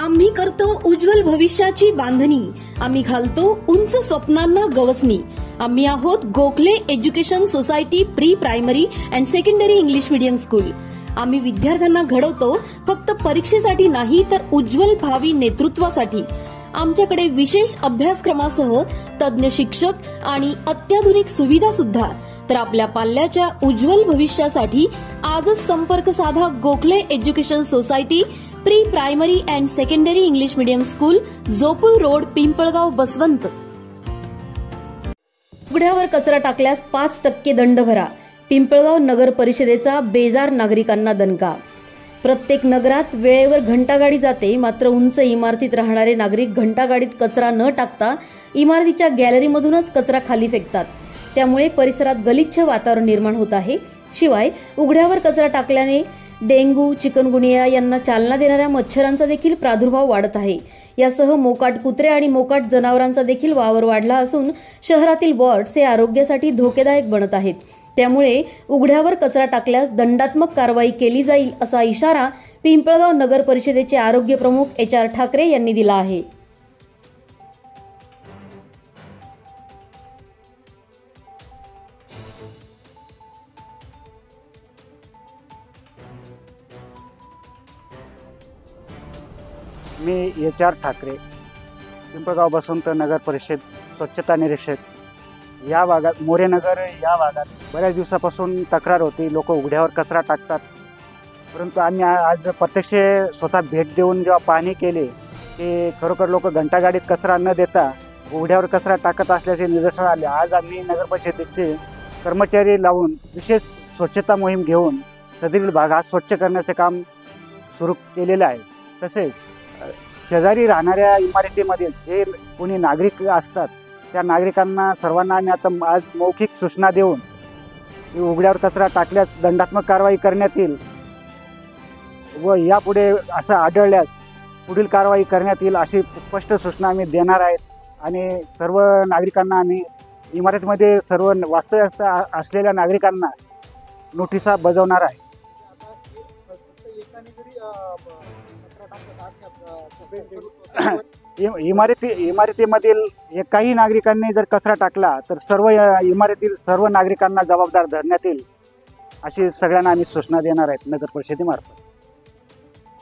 आम्ही करतो उज्ज्वल भविष्याची बांधणी, आम्ही घालतो उंच स्वप्नांना गवसणी। आम्ही आहोत Gokhale Education Society pre primary and secondary English medium school. आम्ही विद्यार्थ्यांना घडवतो फक्त परीक्षेसाठी नाही तर उज्ज्वल भावी नेतृत्वासाठी। आमच्याकडे विशेष अभ्यासक्रमासह तज्ञ शिक्षक आणि अत्याधुनिक सुविधा सुद्धा। तर आपल्या पाल्याच्या उज्ज्वल भविष्यासाठी आजच संपर्क साधा Gokhale Education Society pre primary and secondary English medium school, Jopur road, Pimpalgaon, Baswant. उघड्यावर कचरा टाकल्यास 5% दंड भरा। पिंपळगाव नगर परिषदेचा बेजार नागरिकांना दणका। प्रत्येक नगरात वेळेवर घंटागाडी जाते, मात्र उंच इमारतीत राहणारे नागरिक घंटागाडीत कचरा न टाकता इमारतीच्या गॅलरीमधूनच कचरा खाली फेकतात। त्यामुळे परिसरात गलिच्छ वातावरण निर्माण होत आहे। शिवाय उघड्यावर कचरा टाकल्याने डेंग्यू, चिकनगुनिया यांना चालना देणाऱ्या मच्छरांचा देखील प्रादुर्भाव वाढत आहे। यासह मोकाट कुत्रे आणि मोकाट जनावरांचा देखील वावर वाढला असून शहरातील वॉर्ड्स हे आरोग्यासाठी धोकेदायक बनत आहेत। त्यामुळे उघड्यावर कचरा टाकल्यास दंडात्मक कारवाई केली जाईल असा इशारा पिंपळगाव नगर परिषदेचे आरोग्य प्रमुख HR ठाकरे यांनी दिला आहे। मी HR ठाकरे, पिंपळगाव बसवंत नगर परिषद स्वच्छता निरीक्षक। या भागात मोरेनगर या भागात बऱ्याच दिवसापासून तक्रार होती, लोक उघड्यावर कचरा टाकतात। परंतु आम्ही आज प्रत्यक्ष स्वतः भेट देऊन जेव्हा पाहणी केली की खरोखर लोक घंटागाडीत कचरा न देता उघड्यावर कचरा टाकत असल्याचे निदर्शनास आले। आज आम्ही नगर परिषदेचे कर्मचारी लावून विशेष स्वच्छता मोहीम घेऊन सदरील भाग हा स्वच्छ करण्याचे काम सुरू केलेले आहे। तसेच शेजारी राहणाऱ्या इमारतीमध्ये जे कोणी नागरिक असतात त्या नागरिकांना सर्वांना आम्ही आता आज मौखिक सूचना देऊन उघड्यावर कचरा टाकल्यास दंडात्मक कारवाई करण्यात येईल व यापुढे असं आढळल्यास पुढील कारवाई करण्यात येईल अशी स्पष्ट सूचना आम्ही देणार आहेत। आणि सर्व नागरिकांना आम्ही इमारतीमध्ये सर्व वास्तव्य असलेल्या नागरिकांना नोटिसा बजावणार आहे। इमारतीमधील एकाही नागरिकांनी जर कचरा टाकला तर सर्व इमारतीतील सर्व नागरिकांना जबाबदार धरण्यात येईल अशी सगळ्यांना आम्ही सूचना देणार आहेत नगर परिषदेमार्फत।